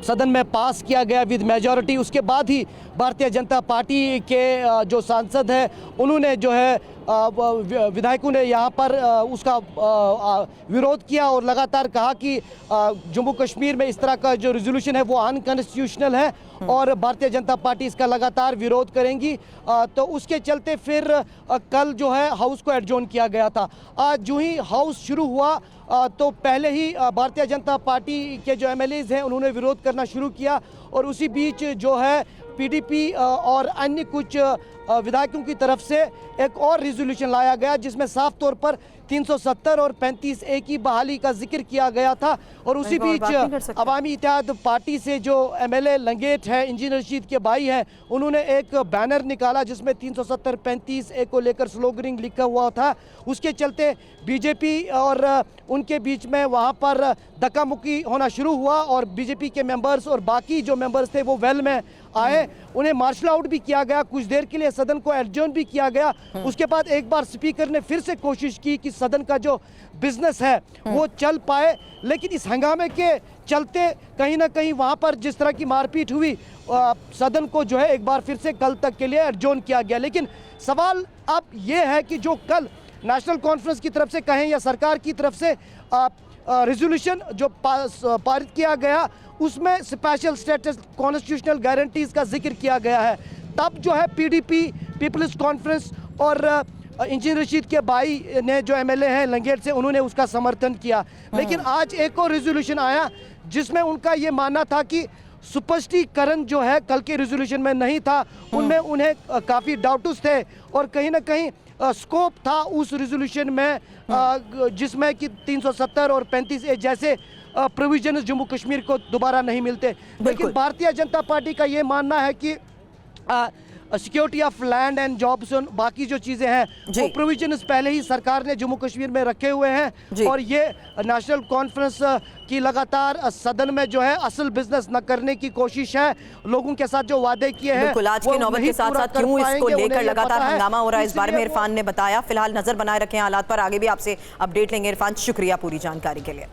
सदन में पास किया गया विद मेजॉरिटी, उसके बाद ही भारतीय जनता पार्टी के जो सांसद हैं उन्होंने जो है विधायकों ने यहाँ पर उसका विरोध किया और लगातार कहा कि जम्मू कश्मीर में इस तरह का जो रेजोल्यूशन है वो अनकॉन्स्टिट्यूशनल है और भारतीय जनता पार्टी इसका लगातार विरोध करेंगी। तो उसके चलते फिर कल जो है हाउस को एडजॉर्न किया गया था। आज जो ही हाउस शुरू हुआ तो पहले ही भारतीय जनता पार्टी के जो एमएलएज हैं उन्होंने विरोध करना शुरू किया और उसी बीच जो है पीडीपी और अन्य कुछ विधायकों की तरफ से एक और रेजोल्यूशन लाया गया जिसमें साफ तौर पर 370 और 35A की बहाली का जिक्र किया गया था। और उसी बीच अवामी इत्तेहाद पार्टी से जो एमएलए लंगेट है, इंजीनियर रशीद के भाई हैं, उन्होंने एक बैनर निकाला जिसमें 370 35A को लेकर स्लोगनिंग लिखा हुआ था। उसके चलते बीजेपी और उनके बीच में वहां पर धक्का मुक्की होना शुरू हुआ और बीजेपी के मेंबर्स और बाकी जो मेंबर्स थे वो वेल में आए, उन्हें मार्शल आउट भी किया गया, कुछ देर के लिए सदन को एडजॉर्न भी किया गया। उसके बाद एक बार स्पीकर ने फिर से कोशिश की कि सदन का जो बिजनेस है वो चल पाए, लेकिन इस हंगामे के चलते कहीं ना कहीं वहां पर जिस तरह की मारपीट हुई सदन को जो है एक बार फिर से कल तक के लिए एडजॉर्न किया गया। लेकिन सवाल अब ये है कि जो कल नेशनल कॉन्फ्रेंस की तरफ से कहें या सरकार की तरफ से रेजोल्यूशन जो पारित किया गया उसमें स्पेशल स्टेटस कॉन्स्टिट्यूशनल गारंटीज का जिक्र किया गया है, तब जो है पीडीपी पीपल्स कॉन्फ्रेंस और इंजीनियर रशीद के भाई ने जो एमएलए हैं लंगेट से उन्होंने उसका समर्थन किया। लेकिन आज एक और रेजोल्यूशन आया जिसमें उनका ये मानना था कि स्पष्टीकरण जो है कल के रेजोल्यूशन में नहीं था, उनमें उन्हें काफ़ी डाउट्स थे और कहीं ना कहीं स्कोप था उस रेजोल्यूशन में जिसमें कि 370 और 35A जैसे प्रोविजन जम्मू कश्मीर को दोबारा नहीं मिलते। लेकिन भारतीय जनता पार्टी का ये मानना है कि security of land and jobs और बाकी जो चीज़ें हैं वो प्रोविजंस पहले ही सरकार ने जम्मू कश्मीर में रखे हुए हैं और ये नेशनल कॉन्फ्रेंस की लगातार सदन में जो है असल बिजनेस न करने की कोशिश है, लोगों के साथ जो वादे किए हैं। बिल्कुल, आज की नौबत के साथ साथ क्यों इसको लेकर लगातार हंगामा हो रहा है इस बारे में इरफान ने बताया। फिलहाल नजर बनाए रखें हालात पर, आगे भी आपसे अपडेट लेंगे। इरफान, शुक्रिया पूरी जानकारी के लिए।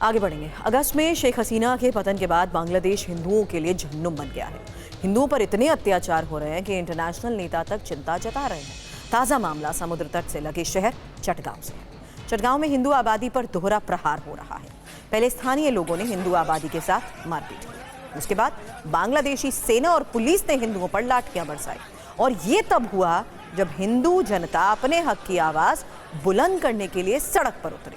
आगे बढ़ेंगे। अगस्त में शेख हसीना के पतन के बाद बांग्लादेश हिंदुओं के लिए जहन्नुम बन गया है। हिंदुओं पर इतने अत्याचार हो रहे हैं कि इंटरनेशनल नेता तक चिंता जता रहे हैं। ताज़ा मामला समुद्र तट से लगे शहर चटगांव से है। चटगांव में हिंदू आबादी पर दोहरा प्रहार हो रहा है। पहले स्थानीय लोगों ने हिंदू आबादी के साथ मारपीट की, उसके बाद बांग्लादेशी सेना और पुलिस ने हिंदुओं पर लाठियां बरसाई और ये तब हुआ जब हिंदू जनता अपने हक की आवाज़ बुलंद करने के लिए सड़क पर उतरी।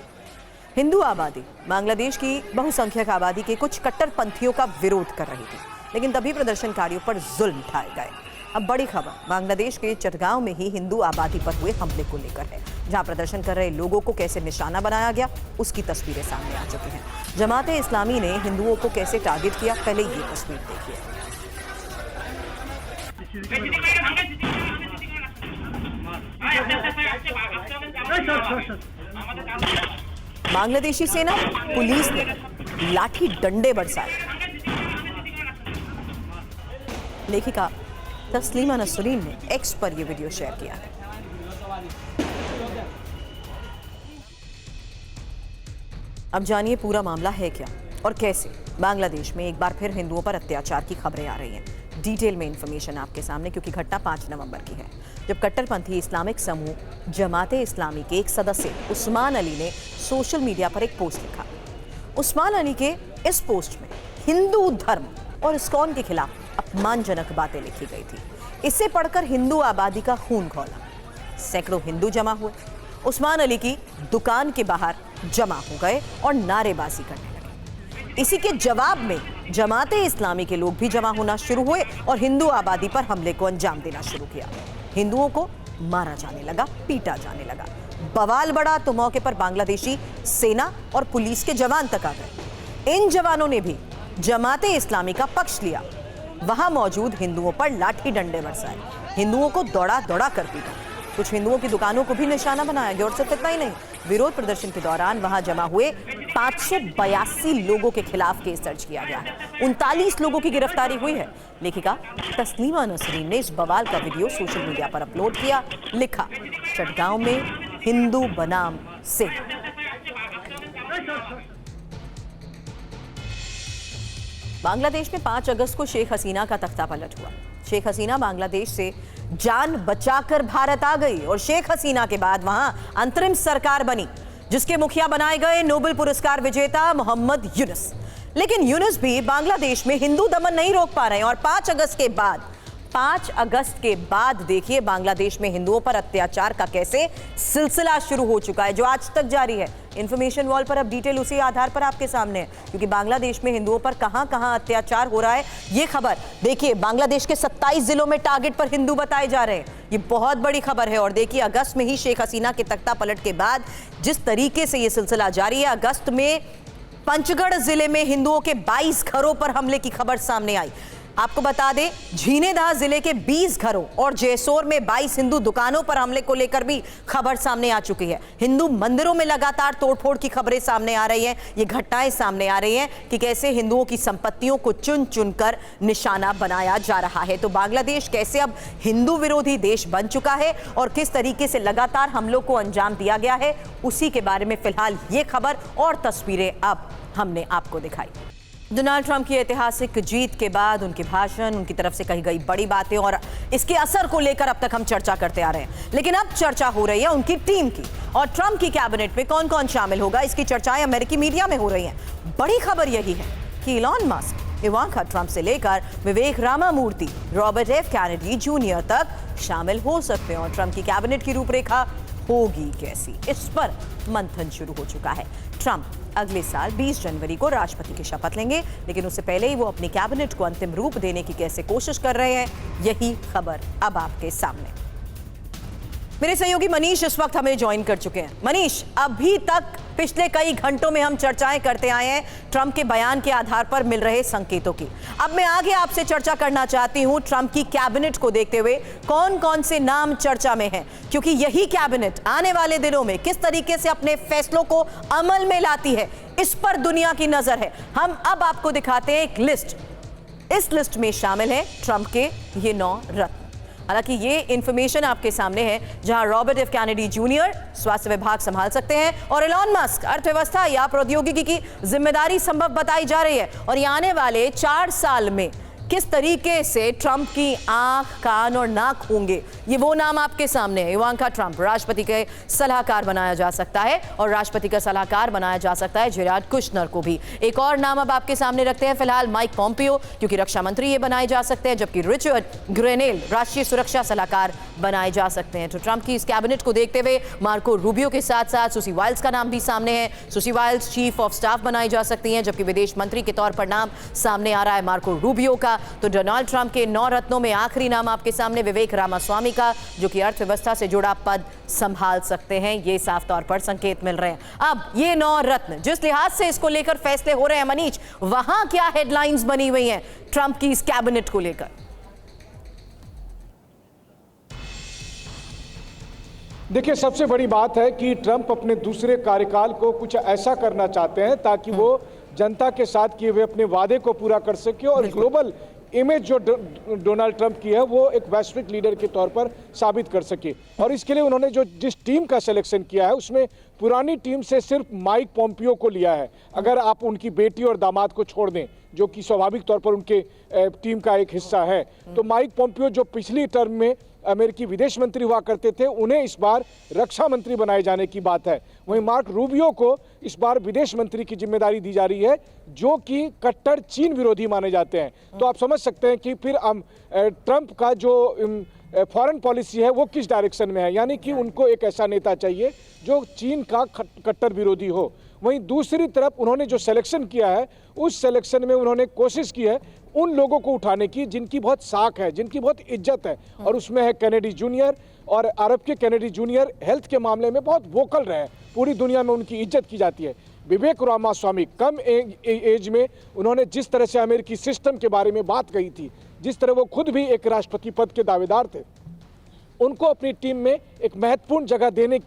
हिंदू आबादी बांग्लादेश की बहुसंख्यक आबादी के कुछ कट्टरपंथियों का विरोध कर रही थी, लेकिन तभी प्रदर्शनकारियों पर जुल्म ढाए गए। अब बड़ी खबर बांग्लादेश के चटगांव में ही हिंदू आबादी पर हुए हमले को लेकर है, जहां प्रदर्शन कर रहे लोगों को कैसे निशाना बनाया गया उसकी तस्वीरें सामने आ चुकी हैं। जमाते इस्लामी ने हिंदुओं को कैसे टारगेट किया, पहले ये तस्वीर देखिए। बांग्लादेशी सेना पुलिस ने लाठी डंडे बरसाए। लेखिका तस्लीमा नसरीन ने एक्स पर यह वीडियो शेयर किया है। अब जानिए पूरा मामला है क्या और कैसे बांग्लादेश में एक बार फिर हिंदुओं पर अत्याचार की खबरें आ रही हैं। डिटेल में इंफॉर्मेशन आपके सामने, क्योंकि घटना 5 नवंबर की है, जब कट्टरपंथी इस्लामिक समूह जमाते इस्लामी के एक सदस्य उस्मान अली ने सोशल मीडिया पर एक पोस्ट लिखा। उस्मान अली के इस पोस्ट में हिंदू धर्म और इस्कॉन के खिलाफ अपमानजनक बातें लिखी गई थी। इसे पढ़कर हिंदू आबादी का खून खौला। सैकड़ों हिंदू जमा हुए, उस्मान अली की दुकान के बाहर जमा हो गए और नारेबाजी करने लगे। इसी के जवाब में जमाते इस्लामी के लोग भी जमा होना शुरू हुए और हिंदू आबादी पर हमले को अंजाम देना शुरू किया। हिंदुओं को मारा जाने लगा, पीटा जाने लगा। बवाल बढ़ा तो मौके पर बांग्लादेशी सेना और पुलिस के जवान तक आ गए। इन जवानों ने भी जमाते इस्लामी का पक्ष लिया। वहां मौजूद हिंदुओं पर लाठी डंडे बरसाए, हिंदुओं को दौड़ा दौड़ा कर पीटा। कुछ हिंदुओं की दुकानों को भी निशाना बनाया गया और सिर्फ इतना ही नहीं, विरोध प्रदर्शन के दौरान वहां जमा हुए 582 लोगों के खिलाफ केस दर्ज किया गया है। 39 लोगों की गिरफ्तारी हुई है। लेखिका तस्लीमा नसरीन ने इस बवाल का वीडियो सोशल मीडिया पर अपलोड किया। लिखा, चटगांव में हिंदू बनाम सिख। बांग्लादेश में 5 अगस्त को शेख हसीना का तख्ता पलट हुआ। शेख हसीना बांग्लादेश से जान बचाकर भारत आ गई और शेख हसीना के बाद वहां अंतरिम सरकार बनी, जिसके मुखिया बनाए गए नोबेल पुरस्कार विजेता मोहम्मद यूनुस। लेकिन यूनुस भी बांग्लादेश में हिंदू दमन नहीं रोक पा रहे हैं और 5 अगस्त के बाद देखिए बांग्लादेश में हिंदुओं पर अत्याचार का कैसे सिलसिला शुरू हो चुका है, जो आज तक जारी है। इंफॉर्मेशन वॉल पर अब डिटेल उसी आधार पर आपके सामने है, क्योंकि बांग्लादेश में हिंदुओं पर कहां-कहां अत्याचार हो रहा है ये खबर देखिए। बांग्लादेश के 27 जिलों में टारगेट पर हिंदू बताए जा रहे हैं, ये बहुत बड़ी खबर है। और देखिए अगस्त में ही शेख हसीना के तख्ता पलट के बाद जिस तरीके से ये सिलसिला जारी है, अगस्त में पंचगढ़ जिले में हिंदुओं के 22 घरों पर हमले की खबर सामने आई। आपको बता दें झीनेदह जिले के 20 घरों और जैसोर में 22 हिंदू दुकानों पर हमले को लेकर भी खबर सामने आ चुकी है। हिंदू मंदिरों में लगातार तोड़फोड़ की खबरें सामने आ रही हैं। ये घटनाएं सामने आ रही हैं कि कैसे हिंदुओं की संपत्तियों को चुन चुनकर निशाना बनाया जा रहा है। तो बांग्लादेश कैसे अब हिंदू विरोधी देश बन चुका है और किस तरीके से लगातार हमलों को अंजाम दिया गया है, उसी के बारे में फिलहाल ये खबर और तस्वीरें अब हमने आपको दिखाई। डोनाल्ड ट्रंप की ऐतिहासिक जीत के बाद उनके भाषण, उनकी तरफ से कही गई बड़ी बातें और इसके असर को लेकर अब तक हम चर्चा करते आ रहे हैं, लेकिन अब चर्चा हो रही है उनकी टीम की और ट्रंप की कैबिनेट में कौन कौन शामिल होगा, इसकी चर्चाएं अमेरिकी मीडिया में हो रही हैं। बड़ी खबर यही है कि इलॉन मस्क, इवांका ट्रंप से लेकर Vivek Ramamurthy, Robert F Kennedy junior तक शामिल हो सकते हैं और ट्रंप की कैबिनेट की रूपरेखा होगी कैसी, इस पर मंथन शुरू हो चुका है। ट्रंप अगले साल 20 जनवरी को राष्ट्रपति की शपथ लेंगे, लेकिन उससे पहले ही वो अपनी कैबिनेट को अंतिम रूप देने की कैसे कोशिश कर रहे हैं, यही खबर अब आपके सामने। मेरे सहयोगी मनीष इस वक्त हमें ज्वाइन कर चुके हैं। मनीष, अभी तक पिछले कई घंटों में हम चर्चाएं करते आए हैं ट्रंप के बयान के आधार पर मिल रहे संकेतों की। अब मैं आगे आपसे चर्चा करना चाहती हूं ट्रंप की कैबिनेट को देखते हुए कौन कौन से नाम चर्चा में हैं, क्योंकि यही कैबिनेट आने वाले दिनों में किस तरीके से अपने फैसलों को अमल में लाती है, इस पर दुनिया की नजर है। हम अब आपको दिखाते हैं एक लिस्ट। इस लिस्ट में शामिल है ट्रंप के ये 9 रत्न। हालांकि ये इंफॉर्मेशन आपके सामने है, जहां रॉबर्ट एफ कैनेडी जूनियर स्वास्थ्य विभाग संभाल सकते हैं और इलॉन मस्क अर्थव्यवस्था या प्रौद्योगिकी की जिम्मेदारी संभव बताई जा रही है। और ये आने वाले 4 साल में किस तरीके से ट्रंप की आंख, कान और नाक होंगे, ये वो नाम आपके सामने है। इवांका ट्रंप राष्ट्रपति के सलाहकार बनाया जा सकता है और राष्ट्रपति का सलाहकार बनाया जा सकता है जेराड कुशनर को भी। एक और नाम अब आपके सामने रखते हैं फिलहाल, माइक पॉम्पियो, क्योंकि रक्षा मंत्री ये बनाए जा सकते हैं, जबकि रिचर्ड ग्रेनेल राष्ट्रीय सुरक्षा सलाहकार बनाए जा सकते हैं। तो ट्रंप की इस कैबिनेट को देखते हुए मार्को रूबियो के साथ साथ सुसी वाइल्स का नाम भी सामने है। सुसी वाइल्स चीफ ऑफ स्टाफ बनाई जा सकती हैं, जबकि विदेश मंत्री के तौर पर नाम सामने आ रहा है मार्को रूबियो का। तो डोनाल्ड ट्रंप के 9 रत्नों में आखिरी नाम आपके सामने विवेक रामास्वामी का, जो कि अर्थव्यवस्था से जुड़ा पद संभाल सकते हैं, ये साफ तौर पर संकेत मिल रहे हैं। अब ये 9 रत्न जिस लिहाज से इसको लेकर फैसले हो रहे हैं मनीष, वहां क्या हेडलाइंस बनी हुई हैं ट्रंप की इस कैबिनेट को लेकर? देखिए, सबसे बड़ी बात है कि ट्रंप अपने दूसरे कार्यकाल को कुछ ऐसा करना चाहते हैं ताकि वो जनता के साथ किए हुए अपने वादे को पूरा कर सके और ग्लोबल इमेज जो डोनाल्ड ट्रंप की है वो एक वैश्विक लीडर के तौर पर साबित कर सके। और इसके लिए उन्होंने जिस टीम का सिलेक्शन किया है उसमें पुरानी टीम से सिर्फ माइक पॉम्पियो को लिया है। अगर आप उनकी बेटी और दामाद को छोड़ दें, जो कि स्वाभाविक तौर पर उनके टीम का एक हिस्सा है, तो माइक पॉम्पियो जो पिछली टर्म में अमेरिकी विदेश मंत्री हुआ करते थे, उन्हें इस बार रक्षा मंत्री बनाए जाने की बात है। वहीं मार्क रूबियो को इस बार विदेश मंत्री की जिम्मेदारी दी जा रही है, जो कि कट्टर चीन विरोधी माने जाते हैं। तो आप समझ सकते हैं कि फिर ट्रंप का जो फॉरेन पॉलिसी है वो किस डायरेक्शन में है, यानी कि उनको एक ऐसा नेता चाहिए जो चीन का कट्टर विरोधी हो। वहीं दूसरी तरफ उन्होंने जो सिलेक्शन किया है, उस सिलेक्शन में उन्होंने कोशिश की है उन लोगों को उठाने की जिनकी बहुत साख है, जिनकी बहुत इज्जत है, और उसमें है कैनेडी जूनियर। और अरब के कैनेडी जूनियर हेल्थ के मामले में बहुत वोकल रहे हैं, पूरी दुनिया में उनकी इज्जत की जाती है। विवेक रामास्वामी कम एज में उन्होंने जिस तरह से अमेरिकी सिस्टम के बारे में बात कही थी, जिस तरह वो खुद भी एक राष्ट्रपति पद के दावेदार थे, उनको अपनी टीम में एक महत्वपूर्ण जगह देने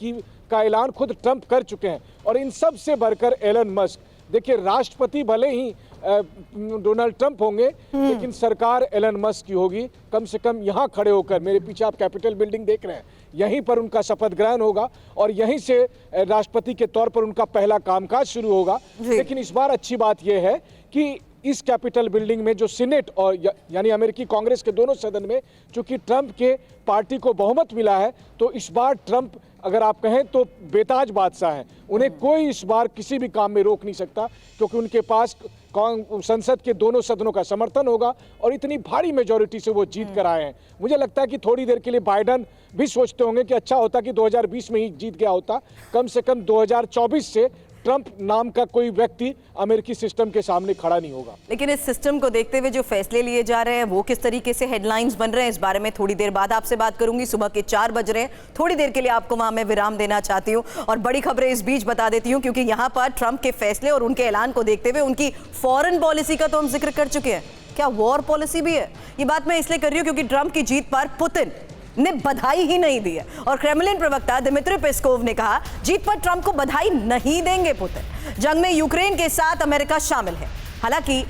का ऐलान खुद ट्रंप कर चुके हैं। और इन सब से बढ़कर एलन मस्क, देखिए राष्ट्रपति भले ही डोनाल्ड ट्रंप होंगे, लेकिन सरकार एलन मस्क की होगी। कम से कम यहाँ खड़े होकर, मेरे पीछे आप कैपिटल बिल्डिंग देख रहे हैं, यहीं पर उनका शपथ ग्रहण होगा और यहीं से राष्ट्रपति के तौर पर उनका पहला कामकाज शुरू होगा। लेकिन इस बार अच्छी बात यह है कि इस कैपिटल बिल्डिंग में जो सीनेट और यानी अमेरिकी कांग्रेस के दोनों सदन में चूंकि ट्रंप के पार्टी को बहुमत मिला है, तो इस बार ट्रंप अगर आप कहें तो बेताज बादशाह हैं। उन्हें कोई इस बार किसी भी काम में रोक नहीं सकता, क्योंकि उनके पास संसद के दोनों सदनों का समर्थन होगा और इतनी भारी मेजॉरिटी से वो जीत कर आए हैं। मुझे लगता है कि थोड़ी देर के लिए बाइडन भी सोचते होंगे कि अच्छा होता कि 2020 में ही जीत गया होता, कम से कम 2024 से ट्रंप नाम का कोई व्यक्ति अमेरिकी सिस्टम के सामने खड़ा नहीं होगा। लेकिन इस सिस्टम को देखते हुए जो फैसले लिए जा रहे हैं वो किस तरीके से हेडलाइंस बन रहे हैं, इस बारे में थोड़ी देर बाद आपसे बात करूंगी। सुबह के 4 बज रहे हैं, थोड़ी देर के लिए आपको वहां मैं विराम देना चाहती हूं और बड़ी खबरें इस बीच बता देती हूं, क्योंकि यहां पर ट्रंप के फैसले और उनके ऐलान को देखते हुए उनकी फॉरेन पॉलिसी का तो हम जिक्र कर चुके हैं, क्या वॉर पॉलिसी भी है? ये बात मैं इसलिए कर रही हूं क्योंकि ट्रंप की जीत पर पुतिन ने बधाई ही नहीं दी है और क्रेमलिन प्रवक्ता दिमित्री पेस्कोव ने कहा जीत पर ट्रंप को बधाई नहीं देंगे पुतिन। जंग में यूक्रेन के साथ अमेरिका शामिल है। हालांकि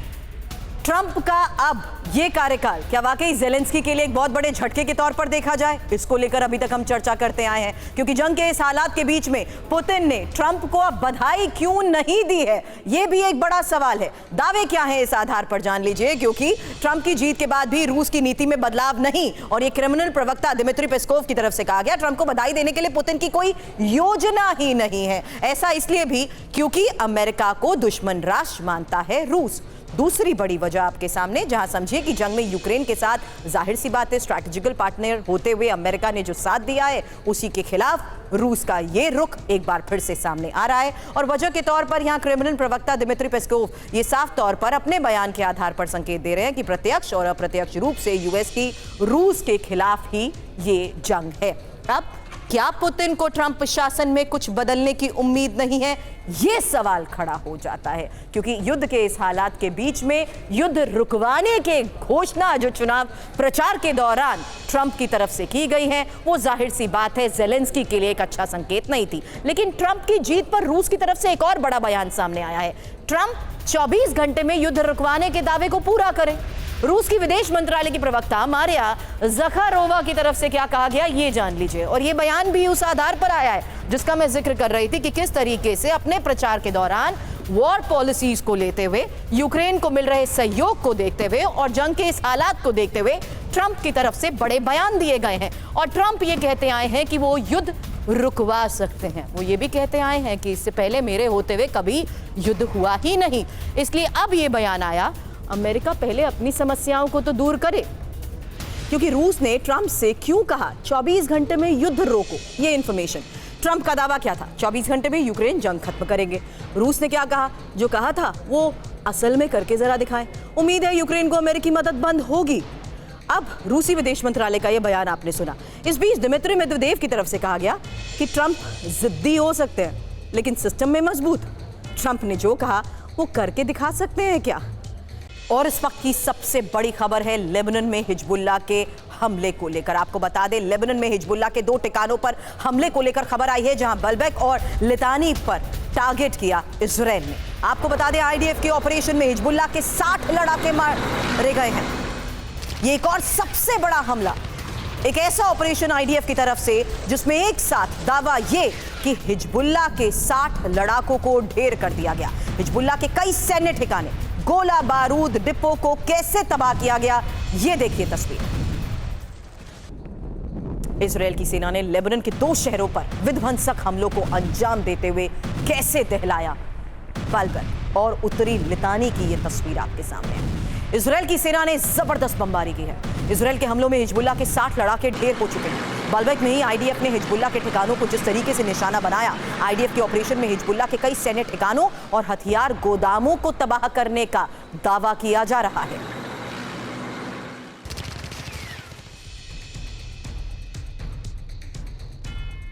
ट्रंप का अब ये कार्यकाल क्या वाकई ज़ेलेंस्की के लिए एक बहुत बड़े झटके के तौर पर देखा जाए, इसको लेकर अभी तक हम चर्चा करते आए हैं, क्योंकि जंग के इस हालात के बीच में पुतिन ने ट्रंप को अब बधाई क्यों नहीं दी है, ये भी एक बड़ा सवाल है। दावे क्या है इस आधार पर जान लीजिए, क्योंकि ट्रंप की जीत के बाद भी रूस की नीति में बदलाव नहीं, और ये क्रेमलिन प्रवक्ता दिमित्री पेस्कोव की तरफ से कहा गया ट्रंप को बधाई देने के लिए पुतिन की कोई योजना ही नहीं है। ऐसा इसलिए भी क्योंकि अमेरिका को दुश्मन राष्ट्र मानता है रूस। दूसरी बड़ी वजह आपके सामने, जहां समझिए कि जंग में यूक्रेन के साथ जाहिर सी बात है स्ट्रैटेजिकल पार्टनर होते हुए अमेरिका ने जो साथ दिया है उसी के खिलाफ रूस का ये रुख एक बार फिर से सामने आ रहा है। और वजह के तौर पर यहां क्रेमलिन प्रवक्ता दिमित्री पेस्कोव ये साफ तौर पर अपने बयान के आधार पर संकेत दे रहे हैं कि प्रत्यक्ष और अप्रत्यक्ष रूप से यूएस की रूस के खिलाफ ही ये जंग है। अब क्या पुतिन को ट्रंप शासन में कुछ बदलने की उम्मीद नहीं है, यह सवाल खड़ा हो जाता है, क्योंकि युद्ध के इस हालात के बीच में युद्ध रुकवाने के घोषणा जो चुनाव प्रचार के दौरान ट्रंप की तरफ से की गई है, वो जाहिर सी बात है ज़ेलेंस्की के लिए एक अच्छा संकेत नहीं थी। लेकिन ट्रंप की जीत पर रूस की तरफ से एक और बड़ा बयान सामने आया है। ट्रंप 24 घंटे में युद्ध रुकवाने के दावे को पूरा करें। रूस की विदेश मंत्रालय की प्रवक्ता मारिया ज़खारोवा की तरफ से क्या कहा गया ये जान लीजिए, और ये बयान भी उस आधार पर आया है जिसका मैं जिक्र कर रही थी कि किस तरीके से अपने प्रचार के दौरान वॉर पॉलिसीज को लेते हुए, यूक्रेन को मिल रहे सहयोग को देखते हुए और जंग के इस हालात को देखते हुए ट्रंप की तरफ से बड़े बयान दिए गए हैं। और ट्रंप ये कहते आए हैं कि वो युद्ध रुकवा सकते हैं। वो ये भी कहते आए हैं कि इससे पहले मेरे होते हुए कभी युद्ध हुआ ही नहीं, इसलिए अब ये बयान आया अमेरिका पहले अपनी समस्याओं को तो दूर करे। क्योंकि रूस ने ट्रंप से क्यों कहा 24 घंटे में युद्ध रोको, ये इंफॉर्मेशन। ट्रंप का दावा क्या था, 24 घंटे में यूक्रेन जंग खत्म करेंगे। रूस ने क्या कहा, जो कहा था वो असल में करके जरा दिखाएं। उम्मीद है यूक्रेन को अमेरिकी मदद बंद होगी। अब रूसी विदेश मंत्रालय का यह बयान आपने सुना। इस बीच दिमित्री मेदवेदेव की तरफ से कहा गया कि ट्रंप जिद्दी हो सकते हैं लेकिन सिस्टम में मजबूत। ट्रंप ने जो कहा वो करके दिखा सकते हैं क्या? और इस वक्त की सबसे बड़ी खबर है लेबनान में हिजबुल्लाह के हमले को लेकर। आपको बता दें लेबनान में हिजबुल्लाह के 2 ठिकानों पर हमले को लेकर खबर आई है, जहां बलबेक और लितानी पर टारगेट किया इजराइल ने। आपको बता दें आईडीएफ के ऑपरेशन में हिजबुल्लाह के 60 लड़ाके मारे गए हैं। ये एक और सबसे बड़ा हमला, एक ऐसा ऑपरेशन आईडीएफ की तरफ से जिसमें एक साथ दावा ये कि हिजबुल्लाह के 60 लड़ाकों को ढेर कर दिया गया। हिजबुल्लाह के कई सैन्य ठिकाने, गोला बारूद डिपो को कैसे तबाह किया गया, ये देखिए तस्वीर। इजरायल की सेना ने लेबनान के 2 शहरों पर विध्वंसक हमलों को अंजाम देते हुए कैसे दहलाया बालबेक और उत्तरी लितानी की ये तस्वीर आपके सामने है। इजरायल की सेना ने जबरदस्त बमबारी की है। इजरायल के हमलों में हिजबुल्लाह के 60 लड़ाके ढेर हो चुके हैं। बालबेक में ही आईडीएफ ने हिजबुल्लाह के ठिकानों को जिस तरीके से निशाना बनाया, आईडीएफ के ऑपरेशन में हिजबुल्लाह के कई सैन्य ठिकानों और हथियार गोदामों को तबाह करने का दावा किया जा रहा है।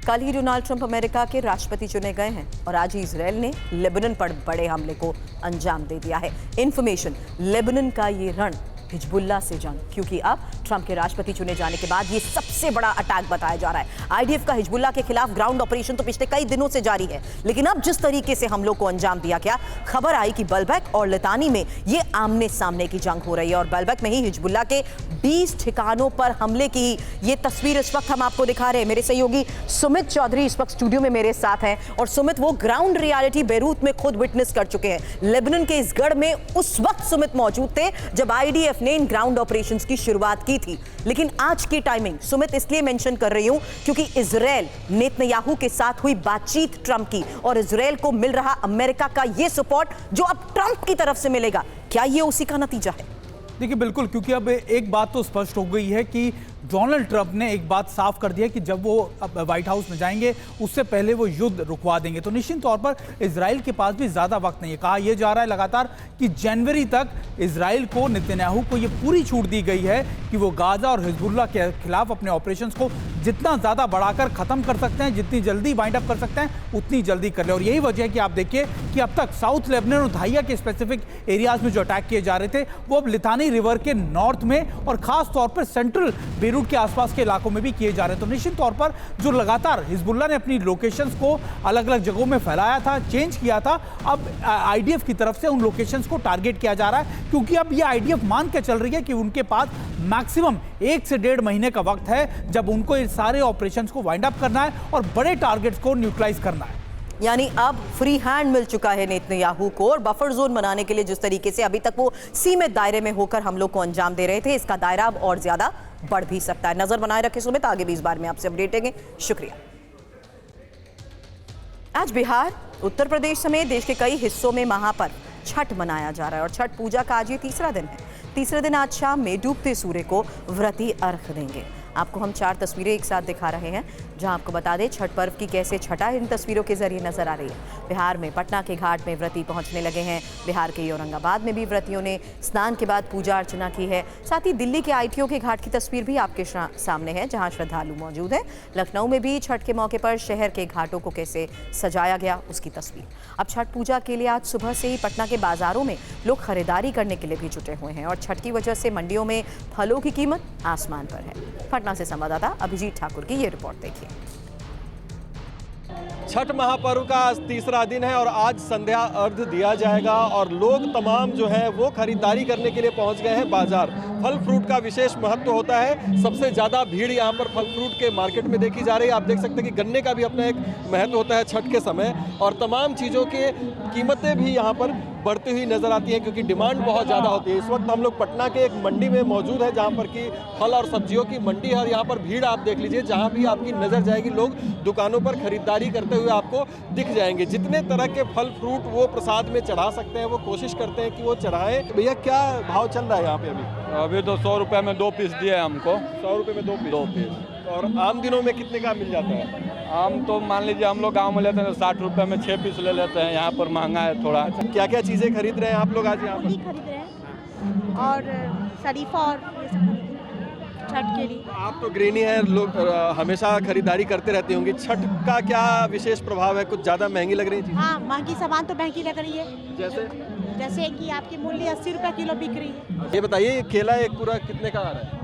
कल ही डोनाल्ड ट्रंप अमेरिका के राष्ट्रपति चुने गए हैं और आज ही इजरायल ने लेबनान पर बड़े हमले को अंजाम दे दिया है। इंफॉर्मेशन, लेबनान का ये रण हिजबुल्लाह से जंग, क्योंकि अब ट्रंप के राष्ट्रपति चुने जाने के बाद ये सबसे बड़ा अटैक बताया जा रहा है। आईडीएफ का हिजबुल्लाह के खिलाफ ग्राउंड ऑपरेशन तो पिछले कई दिनों से जारी है, लेकिन अब जिस तरीके से हमलों को अंजाम दिया गया, खबर आई कि बलबेक और लितानी में ये आमने सामने की जंग हो रही है और बलबेक में ही हिजबुल्लाह के 20 ठिकानों पर हमले की ये तस्वीर इस वक्त हम आपको दिखा रहे हैं। मेरे सहयोगी सुमित चौधरी इस वक्त स्टूडियो में मेरे साथ हैं और सुमित वो ग्राउंड रियलिटी बेरूत में खुद विटनेस कर चुके हैं। लेबनान के इस गढ़ में उस वक्त सुमित मौजूद थे जब आईडीएफ ने इन ग्राउंड ऑपरेशंस की शुरुआत की थी, लेकिन आज की टाइमिंग सुमित इसलिए मेंशन कर रही हूं क्योंकि इजराइल नेतन्याहू के साथ हुई बातचीत ट्रंप की और इजराइल को मिल रहा अमेरिका का यह सपोर्ट जो अब ट्रंप की तरफ से मिलेगा, क्या यह उसी का नतीजा है? देखिए बिल्कुल, क्योंकि अब एक बात तो स्पष्ट हो गई है कि डोनाल्ड ट्रंप ने एक बात साफ कर दी है कि जब वो व्हाइट हाउस में जाएंगे उससे पहले वो युद्ध रुकवा देंगे। तो निश्चित तौर पर इजराइल के पास भी ज़्यादा वक्त नहीं है। कहा यह जा रहा है लगातार कि जनवरी तक इजराइल को, नेतन्याहू को ये पूरी छूट दी गई है कि वो गाजा और हिजबुल्लाह के खिलाफ अपने ऑपरेशंस को जितना ज़्यादा बढ़ाकर ख़त्म कर सकते हैं, जितनी जल्दी वाइंड अप कर सकते हैं उतनी जल्दी कर ले। और यही वजह है कि आप देखिए कि अब तक साउथ लेबनान और धाइया के स्पेसिफिक एरियाज में जो अटैक किए जा रहे थे वो अब लितानी रिवर के नॉर्थ में और खास तौर पर सेंट्रल बेरूट के आसपास के इलाकों में भी किए जा रहे हैं। तो निश्चित तौर पर जो लगातार हिजबुल्लाह ने अपनी लोकेशंस को अलग अलग जगहों में फैलाया था, चेंज किया था, अब आईडीएफ की तरफ से उन लोकेशंस को टारगेट किया जा रहा है क्योंकि अब ये आईडीएफ मान के चल रही है कि उनके पास मैक्सिमम 1 से 1.5 महीने का वक्त है जब उनको ये सारे ऑपरेशंस को वाइंड अप करना है और बड़े टारगेट्स को न्यूट्रलाइज करना है। यानी अब फ्री हैंड मिल चुका है नेतन्याहू को और बफर जोन बनाने के लिए जिस तरीके से अभी तक वो सीमित दायरे में होकर हमलों को अंजाम दे रहे थे, इसका दायरा अब और ज्यादा बढ़ भी सकता है। नजर बनाए रखें सुमित, आगे भी इस बारे में आपसे अपडेट देंगे। शुक्रिया। आज बिहार, उत्तर प्रदेश समेत देश के कई हिस्सों में महापर्व छठ मनाया जा रहा है और छठ पूजा का आज ये तीसरा दिन है। तीसरे दिन आज शाम में डूबते सूर्य को व्रती अर्घ देंगे। आपको हम 4 तस्वीरें एक साथ दिखा रहे हैं जहां आपको बता दें छठ पर्व की कैसे छठा इन तस्वीरों के जरिए नजर आ रही है। बिहार में पटना के घाट में व्रती पहुंचने लगे हैं। बिहार के औरंगाबाद में भी व्रतियों ने स्नान के बाद पूजा अर्चना की है। साथ ही दिल्ली के आईटीओ के घाट की तस्वीर भी आपके सामने है जहां श्रद्धालु मौजूद हैं। लखनऊ में भी छठ के मौके पर शहर के घाटों को कैसे सजाया गया उसकी तस्वीर। अब छठ पूजा के लिए आज सुबह से ही पटना के बाजारों में लोग खरीदारी करने के लिए भी जुटे हुए हैं और छठ की वजह से मंडियों में फलों की कीमत आसमान पर है। पटना से संवाददाता अभिजीत ठाकुर की ये रिपोर्ट देखिए। छठ महापर्व का आज तीसरा दिन है और आज संध्या अर्घ दिया जाएगा और लोग तमाम जो है वो खरीदारी करने के लिए पहुंच गए हैं बाजार। फल फ्रूट का विशेष महत्व होता है। सबसे ज़्यादा भीड़ यहाँ पर फल फ्रूट के मार्केट में देखी जा रही है। आप देख सकते हैं कि गन्ने का भी अपना एक महत्व होता है छठ के समय और तमाम चीज़ों के कीमतें भी यहाँ पर बढ़ती हुई नजर आती हैं क्योंकि डिमांड बहुत ज़्यादा होती है। इस वक्त हम लोग पटना के एक मंडी में मौजूद है जहाँ पर कि फल और सब्जियों की मंडी है और यहाँ पर भीड़ आप देख लीजिए, जहाँ भी आपकी नज़र जाएगी लोग दुकानों पर खरीदारी करते हुए आपको दिख जाएंगे। जितने तरह के फल फ्रूट वो प्रसाद में चढ़ा सकते हैं वो कोशिश करते हैं कि वो चढ़ाएं। भैया क्या भाव चल रहा है यहाँ पे अभी तो 100 रुपये में 2 पीस दिए हमको। 100 रुपये में 2 पीस। और आम दिनों में कितने का मिल जाता है? आम तो मान लीजिए हम लोग गांव में लेते हैं तो 60 रुपये में 6 पीस ले लेते हैं। यहाँ पर महंगा है थोड़ा। क्या क्या चीज़ें खरीद रहे हैं आप लोग आज यहाँ पर? खरीद रहे हैं और शरीफा और ये सब खरीद छठ के लिए। आप तो गृहिणी हैं, लोग हमेशा खरीदारी करते रहते होंगे। छठ का क्या विशेष प्रभाव है? कुछ ज़्यादा महंगी लग रही है? हाँ, महंगी सामान तो महंगी लग रही है। जैसे कि आपकी मूली 80 रुपये किलो बिक रही है। ये बताइए केला एक पूरा कितने का आ रहा है?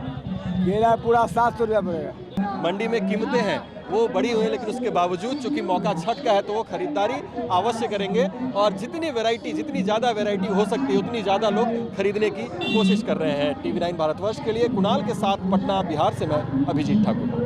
केला पूरा 700 रुपया पड़ेगा। मंडी में कीमतें हैं वो बढ़ी हुई है लेकिन उसके बावजूद चूंकि मौका छठ का है तो वो खरीदारी अवश्य करेंगे और जितनी ज़्यादा वैरायटी हो सकती है उतनी ज़्यादा लोग खरीदने की कोशिश कर रहे हैं। TV9 भारतवर्ष के लिए कुणाल के साथ पटना बिहार से मैं अभिजीत ठाकुर।